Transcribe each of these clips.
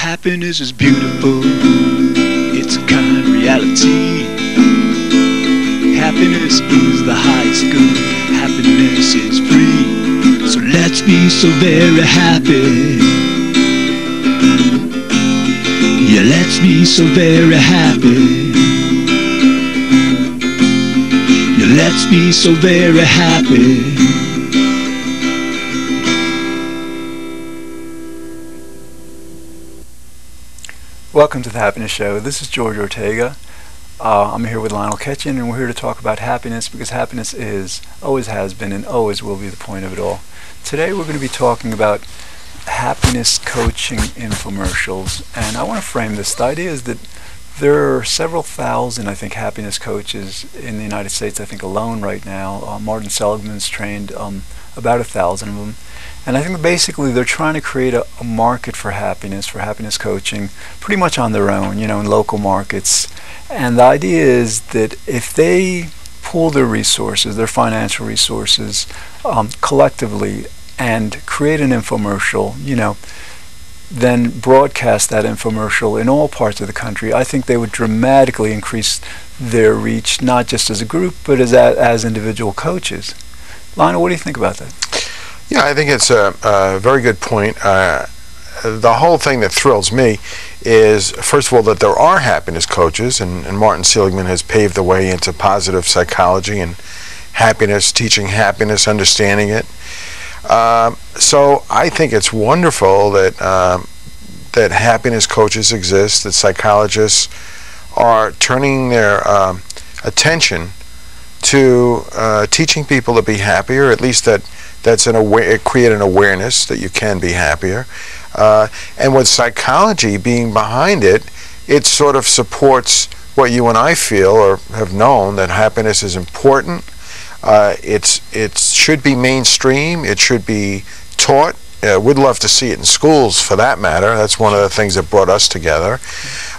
Happiness is beautiful, it's a kind reality. Happiness is the highest good, happiness is free. So let's be so very happy. Yeah, let's be so very happy. Yeah, let's be so very happy. Welcome to the Happiness Show. This is George Ortega. I'm here with Lionel Ketchen, and we're here to talk about happiness because happiness is, always has been, and always will be the point of it all. Today we're going to be talking about happiness coaching infomercials, and I want to frame this. The idea is that there are several thousand, I think, happiness coaches in the United States, I think alone right now. Martin Seligman's trained about 1,000 of them. And I think basically they're trying to create a market for happiness coaching, pretty much on their own, in local markets. And the idea is that if they pool their resources, their financial resources, collectively, and create an infomercial, then broadcast that infomercial in all parts of the country, I think they would dramatically increase their reach, not just as a group, but as individual coaches. Lionel, what do you think about that? Yeah, I think it's a very good point. The whole thing that thrills me is, first of all, that there are happiness coaches, and Martin Seligman has paved the way into positive psychology and happiness, teaching happiness, understanding it. So I think it's wonderful that that happiness coaches exist, that psychologists are turning their attention to teaching people to be happier, at least create an awareness that you can be happier. And with psychology being behind it, it sort of supports what you and I feel or have known, that happiness is important. It should be mainstream. It should be taught. We'd love to see it in schools, for that matter. That's one of the things that brought us together.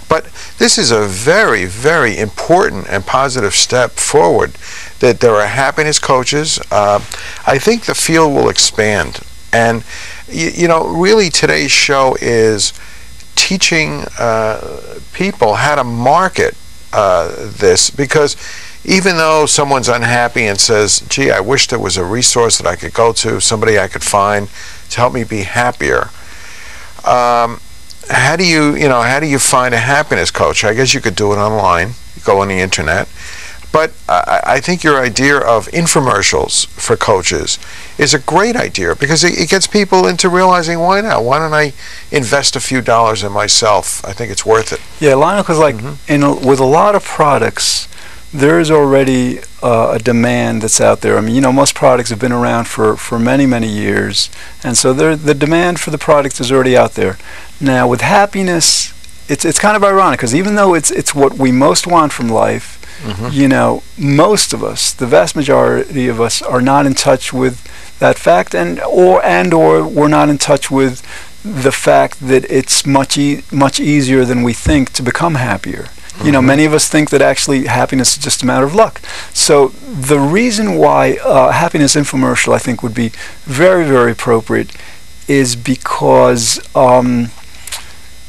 But this is a very, very important and positive step forward, that there are happiness coaches. I think the field will expand. And, really today's show is teaching people how to market this, because even though someone's unhappy and says, gee, I wish there was a resource that I could go to, somebody I could find to help me be happier, how do you find a happiness coach? I guess you could do it online, go on the internet. But I think your idea of infomercials for coaches is a great idea, because it gets people into realizing, why not? Why don't I invest a few dollars in myself? I think it's worth it. Yeah, Lionel, because with a lot of products, there is already a demand that's out there. I mean, most products have been around for many, many years, and so the demand for the product is already out there. Now, with happiness, it's kind of ironic, because even though it's what we most want from life, most of us, the vast majority of us, are not in touch with that fact, or we're not in touch with the fact that it's much easier than we think to become happier. Many of us think that actually happiness is just a matter of luck. So the reason why happiness infomercial, I think, would be very, very appropriate is because the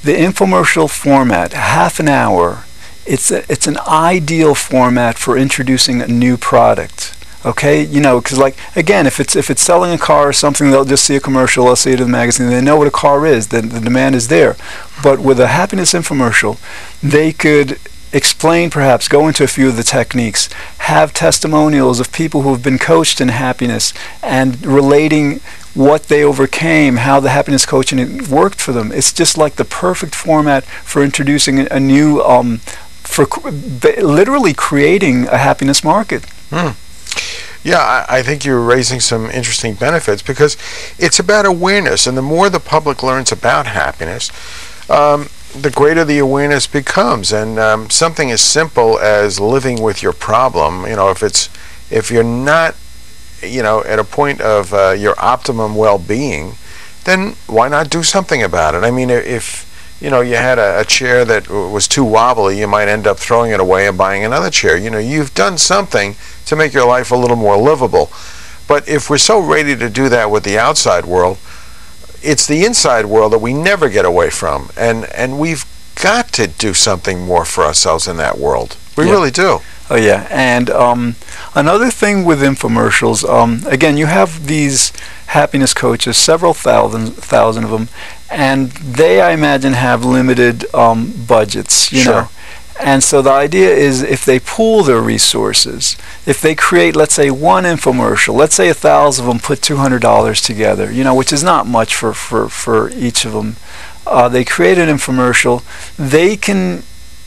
infomercial format, half an hour, it's an ideal format for introducing a new product. Okay, because again, if it's selling a car or something, they'll just see a commercial, they'll see it in the magazine, they know what a car is, the demand is there. But with a happiness infomercial, they could explain, perhaps go into a few of the techniques, have testimonials of people who have been coached in happiness and relating what they overcame, how the happiness coaching worked for them. It's just like the perfect format for introducing a new, for literally creating a happiness market. Yeah, I think you're raising some interesting benefits, because it's about awareness, and the more the public learns about happiness, the greater the awareness becomes. And something as simple as living with your problem, if you're not, at a point of your optimum well-being, then why not do something about it? I mean, if you had a chair that was too wobbly, you might end up throwing it away and buying another chair. You've done something to make your life a little more livable. But if we're so ready to do that with the outside world, it's the inside world that we never get away from, and we've got to do something more for ourselves in that world. We really do. Oh yeah, and another thing with infomercials, again, you have these happiness coaches, several thousand of them, and they, I imagine, have limited budgets, you know. And so the idea is, if they pool their resources, if they create, let's say, one infomercial, let's say 1,000 of them put $200 together, you know, which is not much for each of them. They create an infomercial. They can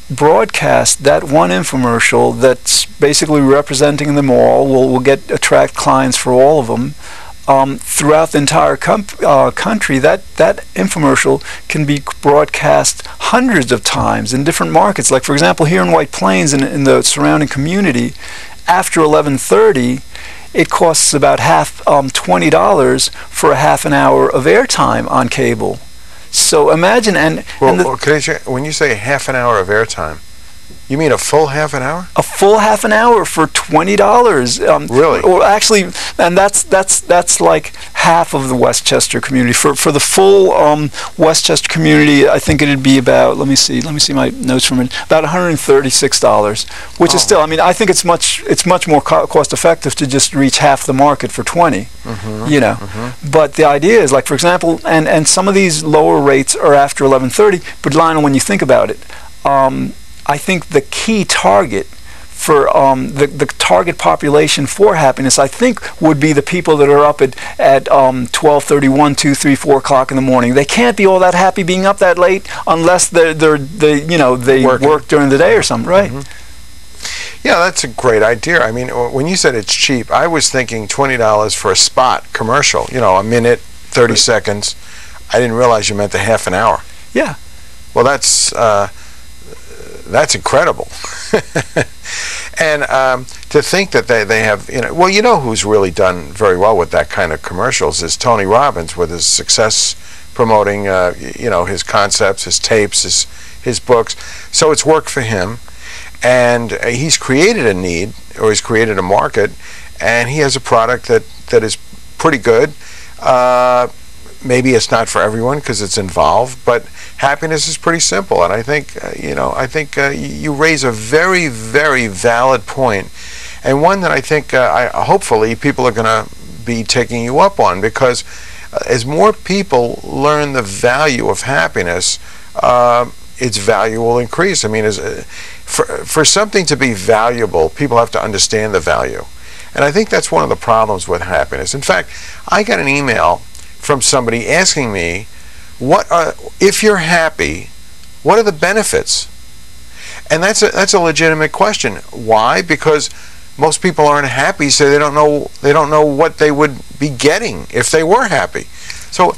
broadcast that one infomercial that's basically representing them all. Will attract clients for all of them. Throughout the entire country, that infomercial can be broadcast hundreds of times in different markets. Like, for example, here in White Plains and in the surrounding community, after 11:30, it costs about $20 for a half an hour of airtime on cable. So imagine, when you say half an hour of airtime, you mean a full half an hour? A full half an hour for $20. Really? Or actually, and that's like half of the Westchester community. For the full Westchester community, I think it'd be about, let me see my notes from it, about $136, which is still, I mean, I think it's much more cost effective to just reach half the market for $20. You know. But the idea is, like, for example, and some of these lower rates are after 11:30. But Lionel, when you think about it, I think the key target for the target population for happiness, I think, would be the people that are up at 12:30, 1, 2, 3, 4 o'clock in the morning. They can't be all that happy being up that late unless they work during the day or something, right? Yeah, that's a great idea. I mean, when you said it's cheap, I was thinking $20 for a spot commercial. You know, a minute, 30 seconds. I didn't realize you meant the half an hour. Yeah. Well, that's incredible. And to think that they have, you know, well, you know who's really done very well with that kind of commercials is Tony Robbins, with his success promoting, you know, his concepts, his tapes, his books. So it's worked for him, and he's created a need, or he's created a market, and he has a product that is pretty good. Maybe it's not for everyone because it's involved, but happiness is pretty simple. And I think, you raise a very, very valid point, and one that I think, hopefully, people are going to be taking you up on, because as more people learn the value of happiness, its value will increase. I mean, for something to be valuable, people have to understand the value. And I think that's one of the problems with happiness. In fact, I got an email from somebody asking me, if you're happy, what are the benefits? And that's a legitimate question. Why? Because most people aren't happy, so they don't know what they would be getting if they were happy. So,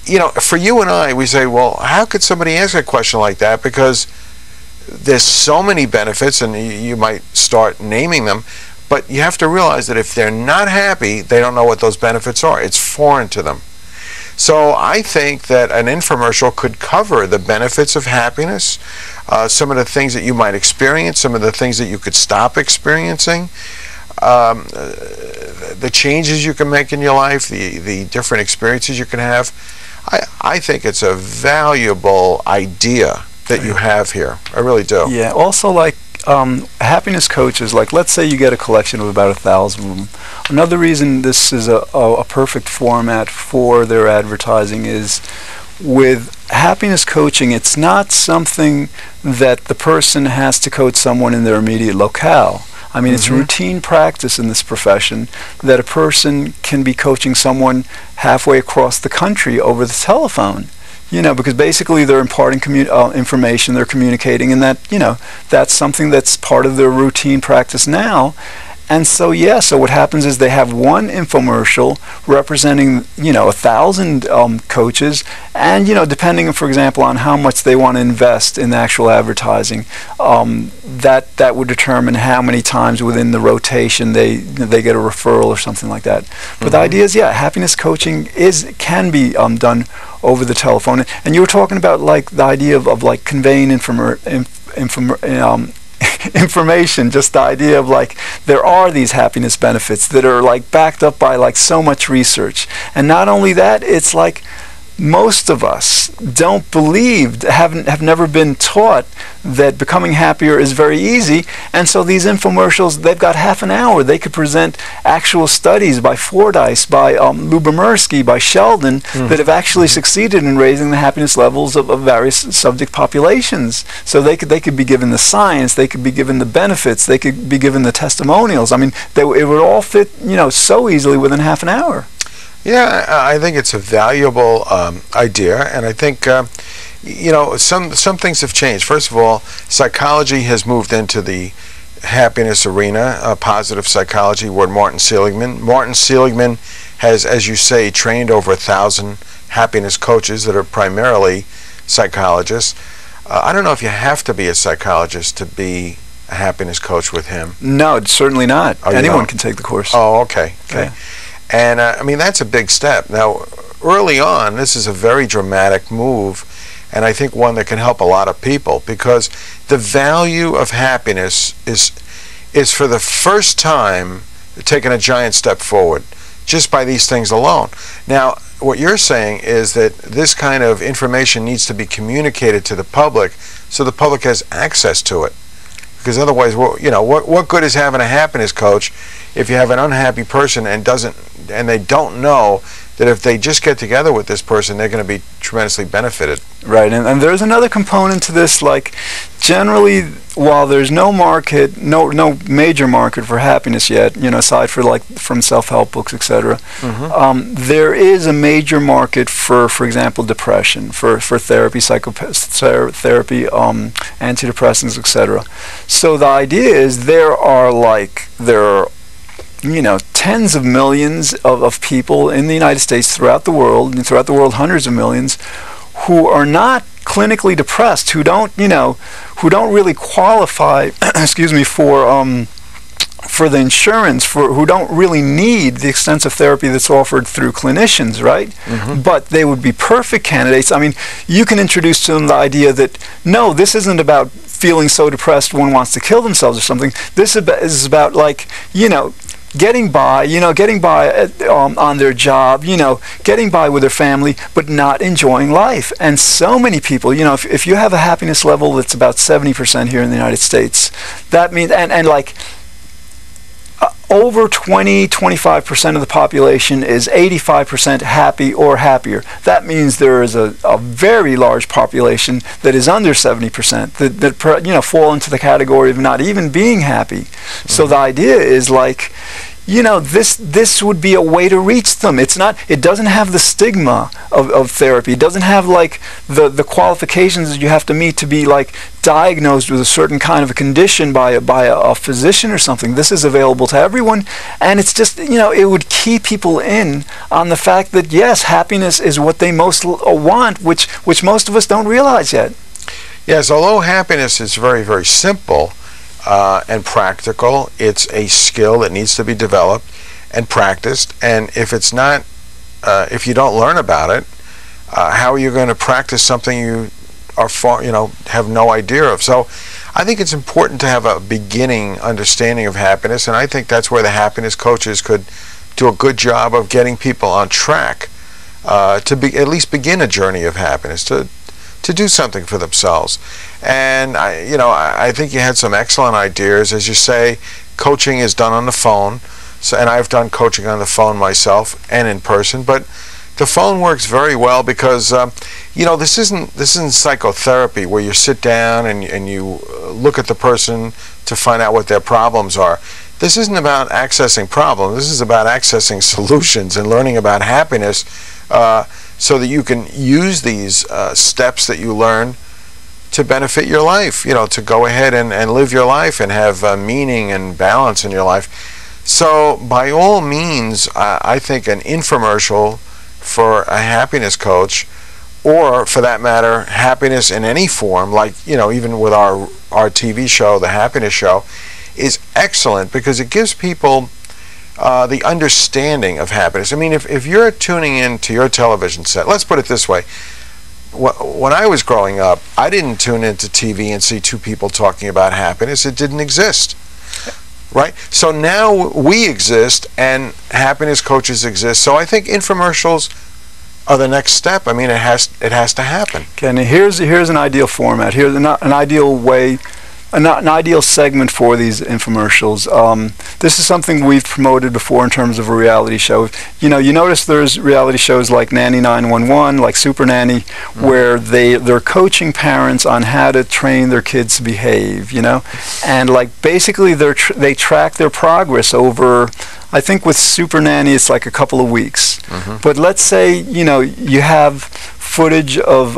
you know, for you and I, we say, well, how could somebody ask a question like that? Because there's so many benefits, and you might start naming them, but you have to realize that if they're not happy, they don't know what those benefits are. It's foreign to them. So I think that an infomercial could cover the benefits of happiness, some of the things that you might experience, some of the things that you could stop experiencing, the changes you can make in your life, the different experiences you can have. I think it's a valuable idea that you have here. I really do. Yeah. Also, like, happiness coaches, like, let's say you get a collection of about 1,000 of them. Another reason this is a perfect format for their advertising is, with happiness coaching, it's not something that the person has to coach someone in their immediate locale. I mean, it's routine practice in this profession that a person can be coaching someone halfway across the country over the telephone. You know, because basically they're imparting information, they're communicating, and that, you know, that's something that's part of their routine practice now. And so, yeah, so what happens is they have one infomercial representing, you know, 1,000 coaches, and, you know, depending, for example, on how much they want to invest in the actual advertising, that would determine how many times within the rotation they get a referral or something like that. But the idea is, yeah, happiness coaching can be done over the telephone. And you were talking about, like, the idea of like conveying information, just the idea of, like, there are these happiness benefits that are, like, backed up by, like, so much research. And not only that, it's like most of us don't believe, have never been taught that becoming happier is very easy, and so these infomercials, they've got half an hour. They could present actual studies by Fordyce, by Lubomirsky, by Sheldon, that have actually succeeded in raising the happiness levels of various subject populations. So they could be given the science, they could be given the benefits, they could be given the testimonials. I mean, it would all fit, so easily within half an hour. Yeah, I think it's a valuable idea, and I think some things have changed. First of all, psychology has moved into the happiness arena, positive psychology, word Martin Seligman. Martin Seligman has, as you say, trained over 1,000 happiness coaches that are primarily psychologists. I don't know if you have to be a psychologist to be a happiness coach with him. No, certainly not. Anyone can take the course. Oh, okay. Yeah. And I mean, that's a big step. Now, early on, this is a very dramatic move, and I think one that can help a lot of people, because the value of happiness is for the first time taking a giant step forward just by these things alone. Now, what you're saying is that this kind of information needs to be communicated to the public so the public has access to it. Because otherwise, what good is having a happiness coach if you have an unhappy person and they don't know that if they just get together with this person, they're going to be tremendously benefited. Right, and there's another component to this. Like, generally, while there's no major market for happiness yet, aside from self-help books, etc., there is a major market for example, depression, for therapy, psychotherapy, antidepressants, etc. So the idea is there are tens of millions of people in the United States, throughout the world, hundreds of millions, who are not clinically depressed, who don't really qualify, for the insurance, who don't really need the extensive therapy that's offered through clinicians, right? But they would be perfect candidates. I mean, you can introduce to them the idea that, no, this isn't about feeling so depressed one wants to kill themselves or something. This is about, getting by on their job, getting by with their family, but not enjoying life. And so many people, if you have a happiness level that's about 70% here in the United States, that means, over 25% of the population is 85% happy or happier. That means there is a very large population that is under 70% that fall into the category of not even being happy. So the idea is this would be a way to reach them. It doesn't have the stigma of therapy. It doesn't have the qualifications that you have to meet to be diagnosed with a certain kind of a condition by a physician or something. This is available to everyone, and it's just, it would keep people in on the fact that, yes, happiness is what they most want, which most of us don't realize yet. Yes, although happiness is very, very simple and practical, it's a skill that needs to be developed and practiced, and if it's not, if you don't learn about it, how are you going to practice something you have no idea of? So I think it's important to have a beginning understanding of happiness, and I think that's where the happiness coaches could do a good job of getting people on track to at least begin a journey of happiness, to do something for themselves. And I think you had some excellent ideas. As you say, coaching is done on the phone, and I've done coaching on the phone myself and in person, but the phone works very well because this isn't psychotherapy where you sit down and you look at the person to find out what their problems are. This isn't about accessing problems. This is about accessing solutions and learning about happiness, so that you can use these steps that you learn to benefit your life, to go ahead and live your life and have meaning and balance in your life. So by all means, I think an infomercial for a happiness coach, or for that matter, happiness in any form, even with our TV show, The Happiness Show, is excellent because it gives people the understanding of happiness. I mean, if you're tuning in to your television set, let's put it this way. When I was growing up, I didn't tune into TV and see two people talking about happiness. It didn't exist, right? So now we exist, and happiness coaches exist. So I think infomercials are the next step. I mean, it has to happen. Okay, now here's an ideal format. Here's an ideal way, an ideal segment for these infomercials. This is something we've promoted before in terms of a reality show. You notice there's reality shows like Nanny 911, like Super Nanny, where they're coaching parents on how to train their kids to behave, and like basically they track their progress over, I think with Super Nanny it's like a couple of weeks. But let's say, you have footage of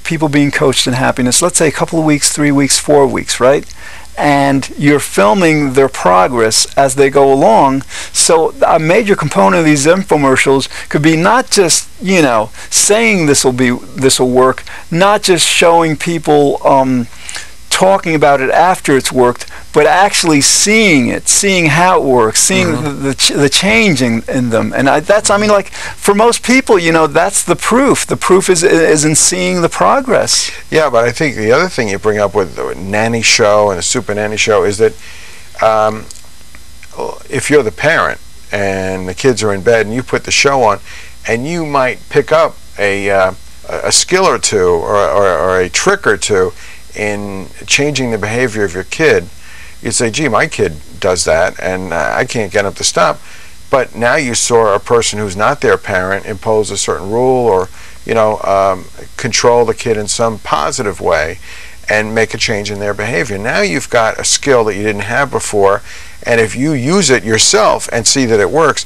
people being coached in happiness, let's say a couple of weeks, 3 weeks, 4 weeks, right? And you're filming their progress as they go along. So a major component of these infomercials could be not just, saying this will work, not just showing people talking about it after it's worked, but actually seeing it, seeing how it works, seeing the change in them. And like for most people, that's the proof. The proof is in seeing the progress. Yeah, but I think the other thing you bring up with the nanny show and the Super Nanny show is that if you're the parent and the kids are in bed and you put the show on, and you might pick up a skill or two or a trick or two in changing the behavior of your kid, you'd say, gee, my kid does that and I can't get him to stop. But now you saw a person who's not their parent impose a certain rule or control the kid in some positive way and make a change in their behavior. Now you've got a skill that you didn't have before, and if you use it yourself and see that it works,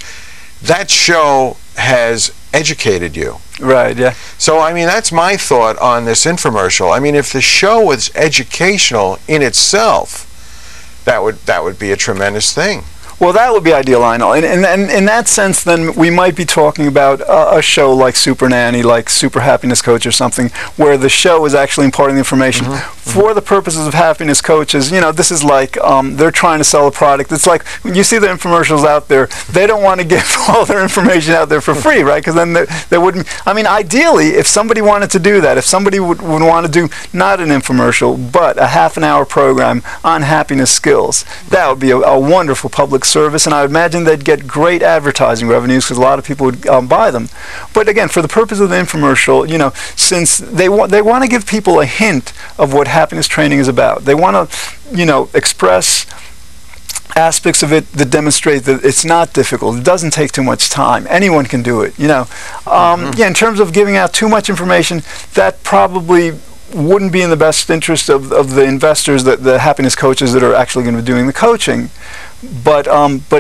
that show has educated you. Right, yeah. So, I mean, that's my thought on this infomercial. I mean, if the show was educational in itself, that would be a tremendous thing. Well, that would be ideal, Lionel. And in that sense, then we might be talking about a show like Super Nanny, like Super Happiness Coach or something, where the show is actually imparting the information. For the purposes of happiness coaches, this is like they're trying to sell a product. It's like when you see the infomercials out there, they don't want to give all their information out there for free, right? Because then they wouldn't. I mean, ideally, if somebody wanted to do that, if somebody would want to do not an infomercial, but a half-an-hour program on happiness skills, that would be a wonderful public service, and I would imagine they'd get great advertising revenues because a lot of people would buy them. But again, for the purpose of the infomercial, since they want to give people a hint of what happiness training is about, they want to, express aspects of it that demonstrate that it's not difficult. It doesn't take too much time. Anyone can do it. Yeah, in terms of giving out too much information, that probably wouldn't be in the best interest of the investors, the happiness coaches that are actually going to be doing the coaching. But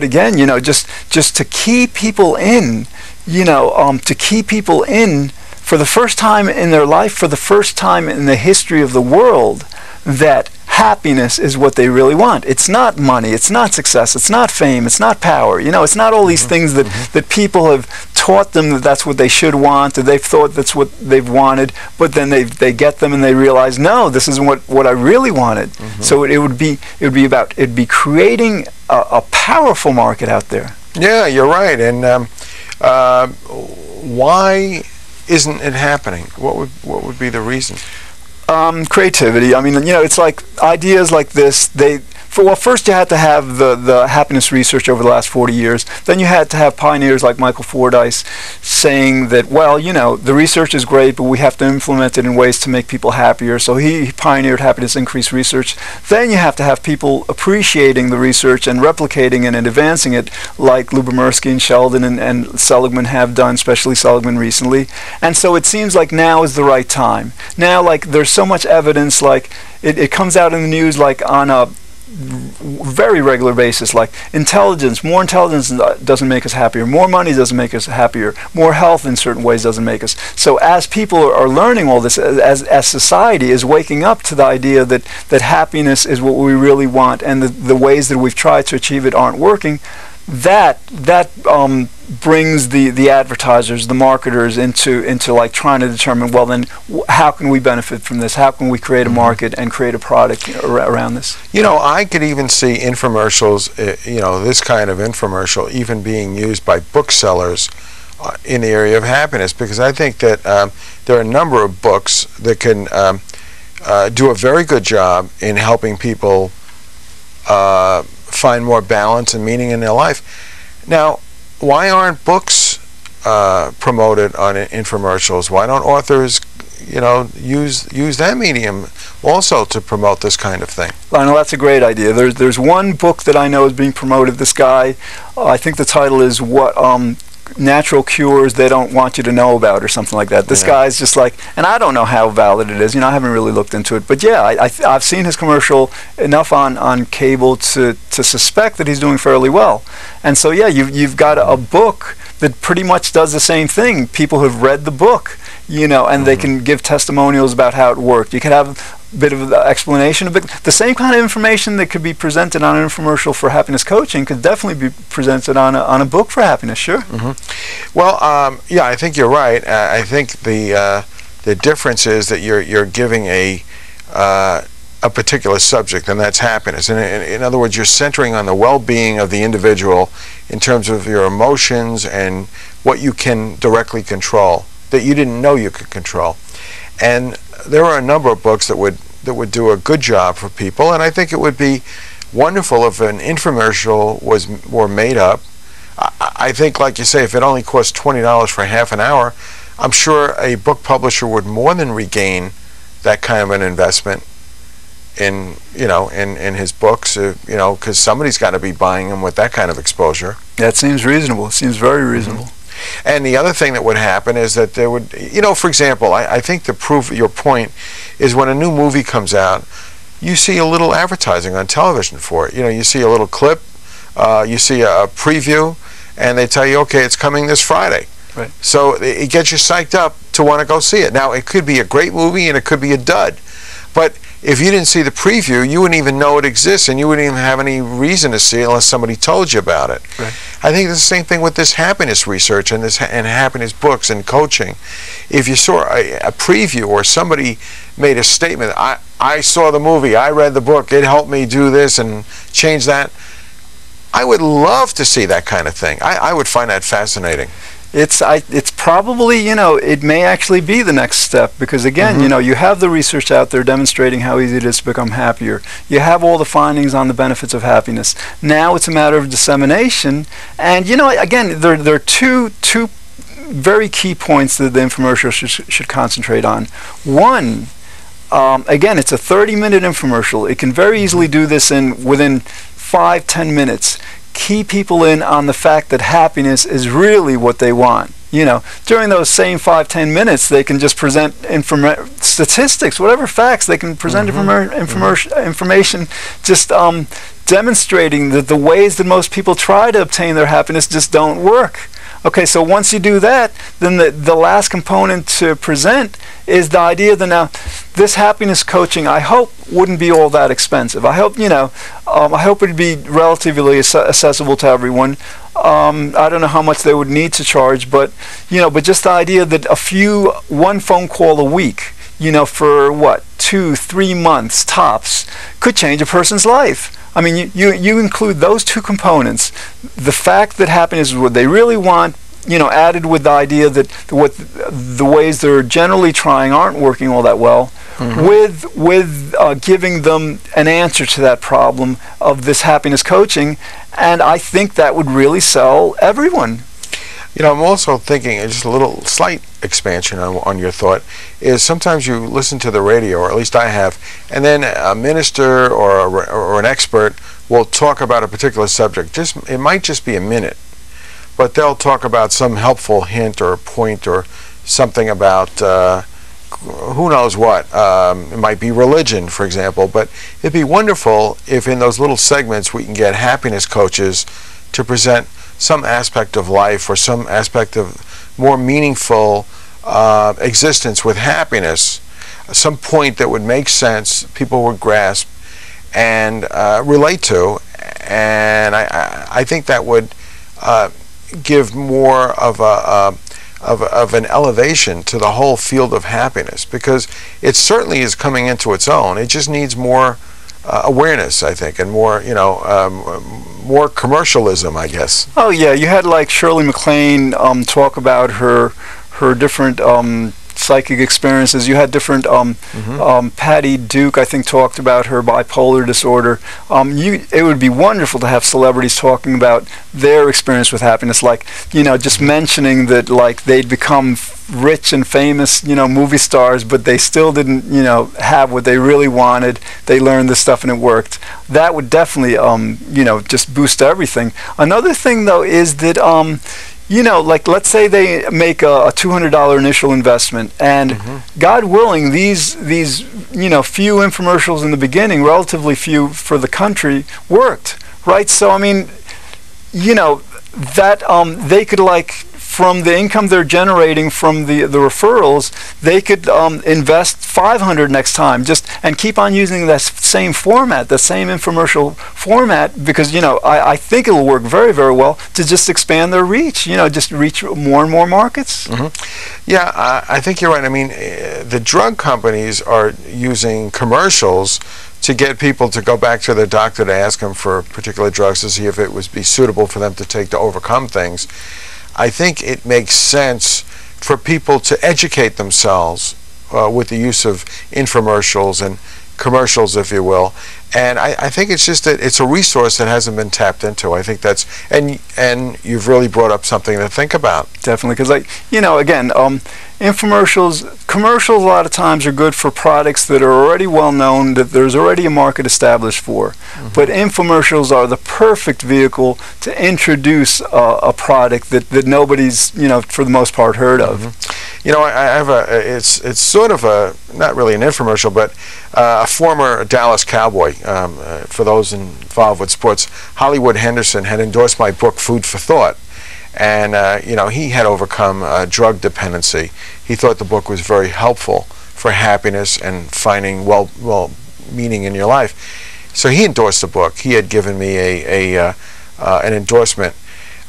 again, just to keep people in, to keep people in for the first time in their life, for the first time in the history of the world, that happiness is what they really want. It's not money, it's not success, it's not fame, it's not power. It's not all these things that people have taught them that that's what they should want, or they've thought that's what they've wanted, but then they get them and they realize, no, this isn't what I really wanted. So it would be creating a powerful market out there. Yeah, you're right. And why isn't it happening? What would be the reason? Creativity. I mean, it's like ideas like this, first you had to have the happiness research over the last 40 years. Then you had to have pioneers like Michael Fordyce saying that, well, the research is great, but we have to implement it in ways to make people happier. So he pioneered happiness increased research. Then you have to have people appreciating the research and replicating it and advancing it, like Lubomirsky and Sheldon and Seligman have done, especially Seligman recently. And so it seems like now is the right time. Now, like, there's so much evidence, like it comes out in the news like on a very regular basis, like more intelligence doesn't make us happier, more money doesn't make us happier, more health in certain ways doesn't make us. So as people are learning all this, as society is waking up to the idea that happiness is what we really want, and the ways that we've tried to achieve it aren't working, that brings the advertisers, the marketers into like trying to determine, well, then how can we benefit from this? How can we create a market and create a product around this? I could even see infomercials, this kind of infomercial even being used by booksellers in the area of happiness, because I think that there are a number of books that can do a very good job in helping people find more balance and meaning in their life. Now, why aren't books promoted on infomercials? Why don't authors, use that medium also to promote this kind of thing? Lionel, that's a great idea. There's one book that I know is being promoted. This guy, I think the title is what natural cures they don't want you to know about, or something like that. This guy's just like, and I don't know how valid it is. I haven't really looked into it, but yeah, I've seen his commercial enough on cable to suspect that he's doing fairly well. And so yeah, you've got a book that pretty much does the same thing. People have read the book, and they can give testimonials about how it worked. You can have a bit of the explanation, but the same kind of information that could be presented on an infomercial for happiness coaching could definitely be presented on a book for happiness. Sure. Well, yeah, I think you're right. I think the difference is that you're giving a particular subject, and that's happiness. And in other words, you're centering on the well-being of the individual in terms of your emotions and what you can directly control that you didn't know you could control. And there are a number of books that would do a good job for people, and I think it would be wonderful if an infomercial were made up. I think, like you say, if it only cost $20 for half an hour, I'm sure a book publisher would more than regain that kind of an investment in his books, because somebody's got to be buying them with that kind of exposure. That seems reasonable. It seems very reasonable. And the other thing that would happen is that there would, for example, I think to prove your point is when a new movie comes out, you see a little advertising on television for it. You see a little clip, you see a preview, and they tell you, okay, it's coming this Friday. Right. So it gets you psyched up to want to go see it. Now, it could be a great movie and it could be a dud, but if you didn't see the preview, you wouldn't even know it exists, and you wouldn't even have any reason to see it unless somebody told you about it. Right. I think it's the same thing with this happiness research and happiness books and coaching. If you saw a preview or somebody made a statement, I saw the movie, I read the book, it helped me do this and change that, I would love to see that kind of thing. I would find that fascinating. It's probably, it may actually be the next step, because again, you have the research out there demonstrating how easy it is to become happier. You have all the findings on the benefits of happiness. Now it's a matter of dissemination, and again, there are two very key points that the infomercial should concentrate on. One, again, it's a 30-minute infomercial. It can very easily do this within 5-10 minutes. Keep people in on the fact that happiness is really what they want. During those same 5-10 minutes, they can just present statistics, whatever facts they can present, information, just demonstrating that the ways that most people try to obtain their happiness just don't work. Okay, so once you do that, then the last component to present is the idea that now this happiness coaching, I hope, wouldn't be all that expensive. I hope, I hope it'd be relatively accessible to everyone. I don't know how much they would need to charge, but just the idea that one phone call a week, for what, 2-3 months tops, could change a person's life. I mean, you include those two components, the fact that happiness is what they really want, added with the idea that the ways they're generally trying aren't working all that well, with giving them an answer to that problem of this happiness coaching, and I think that would really sell everyone. I'm also thinking, just a little slight expansion on your thought, is sometimes you listen to the radio, or at least I have, and then a minister or an expert will talk about a particular subject. It might just be a minute, but they'll talk about some helpful hint or point or something about who knows what. It might be religion, for example, but it'd be wonderful if in those little segments we can get happiness coaches to present some aspect of life or some aspect of more meaningful existence with happiness, some point that would make sense, people would grasp and relate to, and I think that would give more of an elevation to the whole field of happiness, because it certainly is coming into its own. It just needs more awareness, I think, and more, more commercialism, I guess. Oh yeah, you had like Shirley MacLaine talk about her different psychic experiences. You had different, Patty Duke, I think, talked about her bipolar disorder. It would be wonderful to have celebrities talking about their experience with happiness, like, just mentioning that, like, they'd become rich and famous, movie stars, but they still didn't, have what they really wanted. They learned this stuff and it worked. That would definitely, just boost everything. Another thing, though, is that, like, let's say they make a $200 initial investment, and God willing, these few infomercials in the beginning, relatively few for the country, worked, right? So, I mean, that they could, like, from the income they're generating from the referrals, they could invest $500 next time, and keep on using that same format, the same infomercial format, because I think it'll work very, very well to just expand their reach. Just reach more and more markets. Yeah, I think you're right. I mean, the drug companies are using commercials to get people to go back to their doctor to ask them for particular drugs to see if it would be suitable for them to take to overcome things. I think it makes sense for people to educate themselves with the use of infomercials and commercials, if you will. And I think it's just that it's a resource that hasn't been tapped into. I think that's, and you've really brought up something to think about. Definitely, because, like, again, commercials a lot of times are good for products that are already well known, that there's already a market established for. But infomercials are the perfect vehicle to introduce a product that nobody's, for the most part, heard of. I have it's sort of not really an infomercial, but a former Dallas Cowboy. For those involved with sports, Hollywood Henderson had endorsed my book, Food for Thought. And, he had overcome drug dependency. He thought the book was very helpful for happiness and finding meaning in your life. So he endorsed the book. He had given me an endorsement.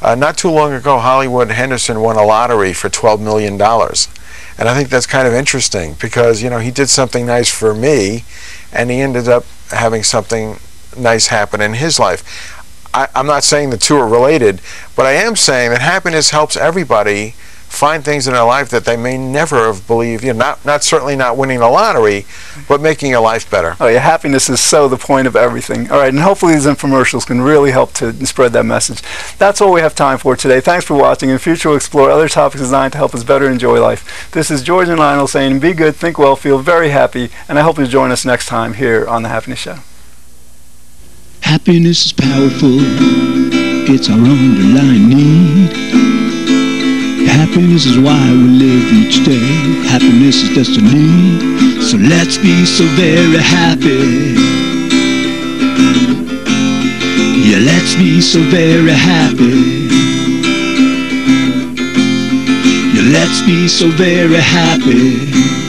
Not too long ago, Hollywood Henderson won a lottery for $12 million. And I think that's kind of interesting because, he did something nice for me, and he ended up having something nice happen in his life. I'm not saying the two are related, but I am saying that happiness helps everybody find things in their life that they may never have believed. Certainly not winning the lottery, but making your life better. Oh yeah, happiness is so the point of everything. All right, and hopefully these infomercials can really help to spread that message. That's all we have time for today. Thanks for watching. In the future, we'll explore other topics designed to help us better enjoy life. This is George and Lionel saying, be good, think well, feel very happy, and I hope you'll join us next time here on The Happiness Show. Happiness is powerful, it's our underlying need. Happiness is why we live each day. Happiness is destiny. So let's be so very happy. Yeah, let's be so very happy. Yeah, let's be so very happy.